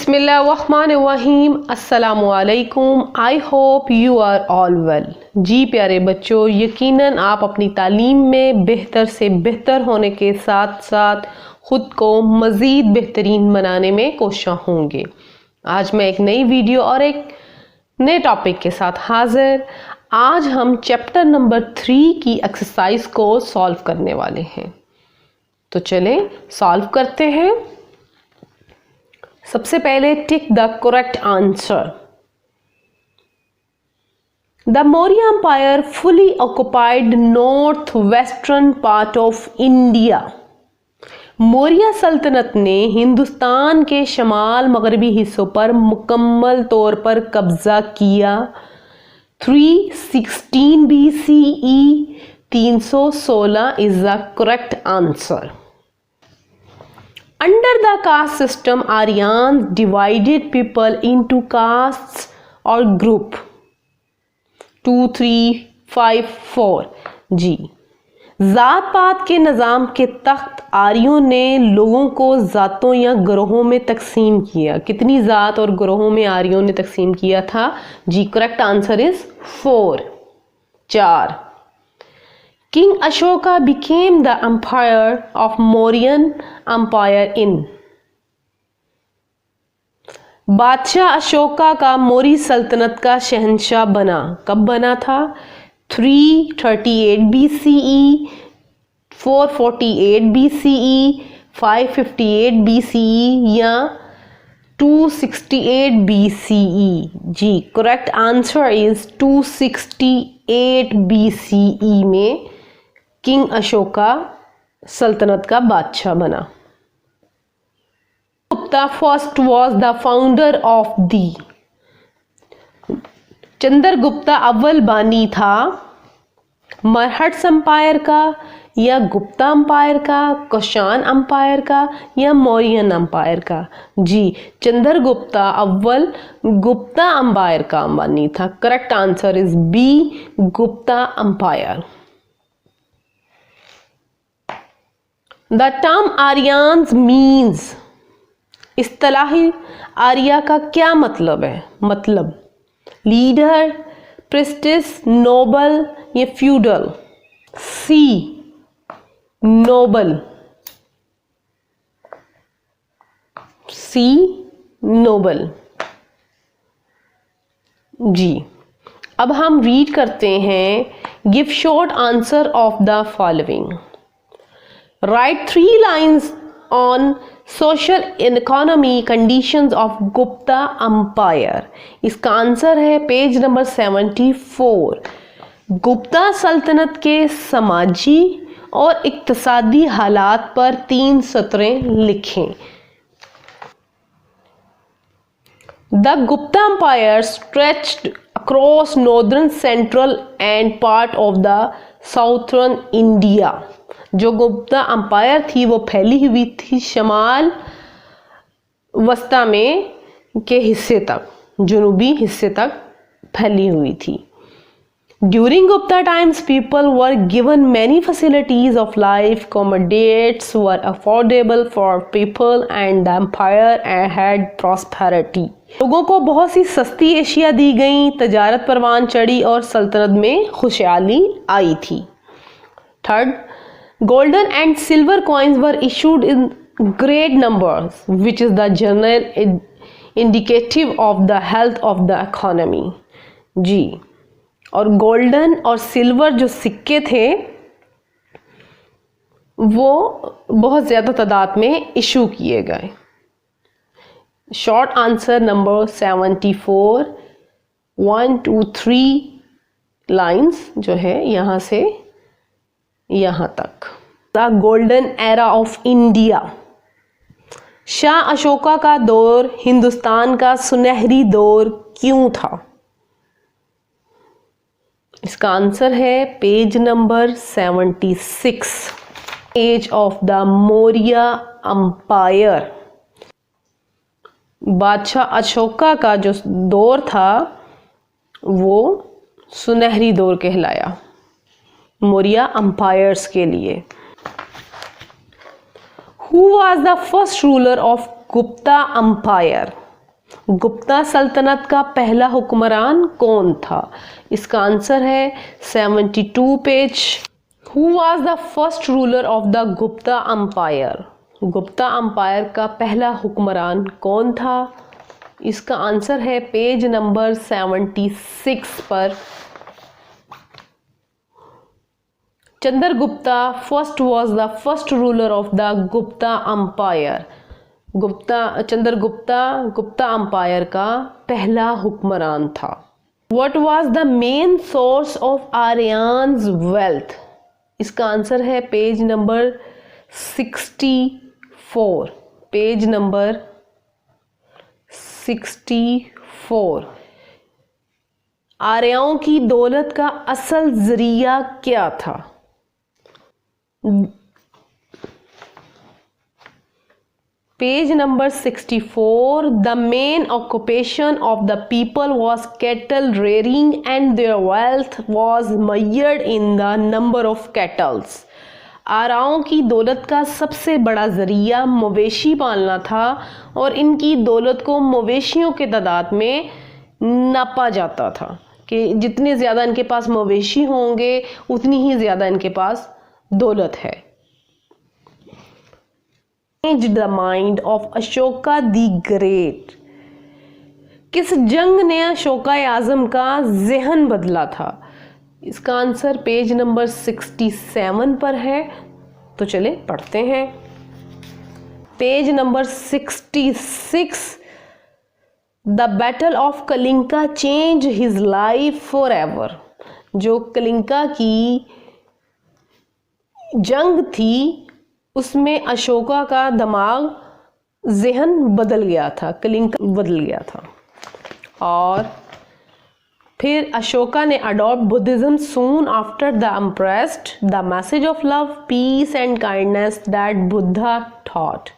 बिस्मिल्लाहिर्रहमानिर्रहीम अस्सलामुअलैकुम। I hope you are all well. जी प्यारे बच्चों, यकीनन आप अपनी तालीम में बेहतर से बेहतर होने के साथ साथ ख़ुद को मज़ीद बेहतरीन बनाने में कोशिश होंगे। आज मैं एक नई वीडियो और एक नए टॉपिक के साथ हाज़िर। आज हम चैप्टर नंबर 3 की एक्सरसाइज को सॉल्व करने वाले हैं, तो चलें सॉल्व करते हैं। सबसे पहले tick the correct answer. The Maurya empire fully occupied north western part of India. Maurya सल्तनत ने हिंदुस्तान के शमाल मगरबी हिस्सों पर मुकम्मल तौर पर कब्जा किया। 316 BCE 316 is the correct answer. Under the caste system, Aryans divided people into castes or group 2, 3, 5, 4। जी, जात पात के निज़ाम के तहत आर्यों ने लोगों को जातों या ग्रोहों में तकसीम किया। कितनी जात और ग्रोहों में आर्यों ने तकसीम किया था? जी, correct answer is 4, 4। King Ashoka became the empire of Mauryan Empire in। बादशाह अशोका का मौर्य सल्तनत का शहंशाह बना। कब बना था? 338 BCE, 448 BCE, 558 BCE या 268 BCE। जी, करेक्ट आंसर इज 268 BCE में किंग अशोका सल्तनत का बादशाह बना। Gupta first was the founder of the. Chandragupta अव्वल बानी था मरहट्स एम्पायर का या गुप्ता एम्पायर का, कुषाण एम्पायर का या मौर्यन एम्पायर का? जी, चंद्रगुप्ता अव्वल गुप्ता एम्पायर का बानी था। Correct answer is B, Gupta empire. The term Aryans means. इस्तिलाही आर्या का क्या मतलब है? मतलब लीडर, प्रेस्टिस, नोबल या feudal? C, noble. C, noble. जी, अब हम रीड करते हैं। Give short answer of the following. Write 3 lines on social and economy conditions of Gupta Empire। इसका आंसर है पेज नंबर 74। गुप्ता सल्तनत के समाजी और इक्तिसादी हालात पर 3 सतरें लिखें। The Gupta Empire stretched across northern, central and part of the southern India। जो गुप्ता अंपायर थी वो फैली हुई थी शमाल वस्ता में के हिस्से तक, जुनूबी हिस्से तक फैली हुई थी। During Gupta times people were given many facilities of life, accommodations were affordable for people and the empire had prosperity. लोगों को बहुत सी सस्ती एशिया दी गई, तजारत परवान चढ़ी और सल्तनत में खुशहाली आई थी। Third, golden and silver coins were issued in great numbers, which is the general indicative of the health of the economy। जी, और गोल्डन और सिल्वर जो सिक्के थे वो बहुत ज़्यादा तादाद में इशू किए गए। शॉर्ट आंसर नंबर 74, 1, 2, 3 लाइन्स जो है यहाँ से यहाँ तक। The golden era of India. Shah Ashoka का दौर हिंदुस्तान का सुनहरी दौर क्यों था? इसका आंसर है page number 76। Age of the Maurya empire. बादशाह अशोका का जो दौर था वो सुनहरी दौर कहलाया मौर्य एम्पायर्स के लिए। Who was the first ruler of Gupta Empire? Gupta सल्तनत का पहला हुक्मरान कौन था? इसका आंसर है 72 page. Who was the first ruler of the Gupta empire? Gupta empire का पहला हुक्मरान कौन था? इसका आंसर है पेज नंबर 76 पर। Chandragupta first was the first ruler of the Gupta empire. Chandragupta Gupta empire का पहला हुक्मरान था। What was the main source of Aryans wealth? इसका आंसर है पेज नंबर 64। Page number 64। आर्यों की दौलत का असल जरिया क्या था? Page number 64। The main occupation of the people was cattle rearing and there wealth was measured in the number of kettles. आर्यों की दौलत का सबसे बड़ा जरिया मवेशी पालना था और इनकी दौलत को मवेशियों के तादाद में नापा जाता था कि जितने ज़्यादा इनके पास मवेशी होंगे उतनी ही ज़्यादा इनके पास दौलत है। The mind of Ashoka the great. किस जंग ने अशोका आजम का जहन बदला था? इसका आंसर पेज नंबर 67 पर है, तो चले पढ़ते हैं। Page number 66। The battle of Kalinga change his life forever. जो कलिंका की जंग थी उसमें अशोका का दिमाग जहन बदल गया था, कलिंका बदल गया था। और फिर अशोका ने adopt Buddhism soon after the impressed the message of love piece and kindness that Buddha thought.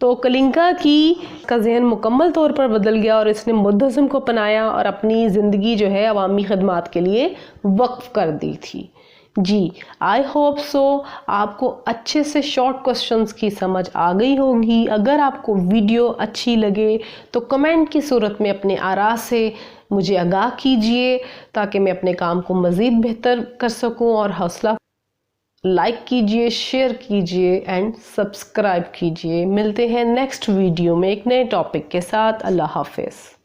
तो कलिंका का जहन मुकम्मल तौर पर बदल गया और इसने बुद्धिज्म को अपनाया और अपनी ज़िंदगी जो है अवामी खदमात के लिए वक्फ कर दी थी। जी, आई होप सो आपको अच्छे से शॉर्ट क्वेश्चंस की समझ आ गई होगी। अगर आपको वीडियो अच्छी लगे तो कमेंट की सूरत में अपने आरा से मुझे आगाह कीजिए ताकि मैं अपने काम को मज़ीद बेहतर कर सकूं। और हौसला लाइक कीजिए, शेयर कीजिए एंड सब्सक्राइब कीजिए। मिलते हैं नेक्स्ट वीडियो में एक नए टॉपिक के साथ। अल्लाह हाफिज़।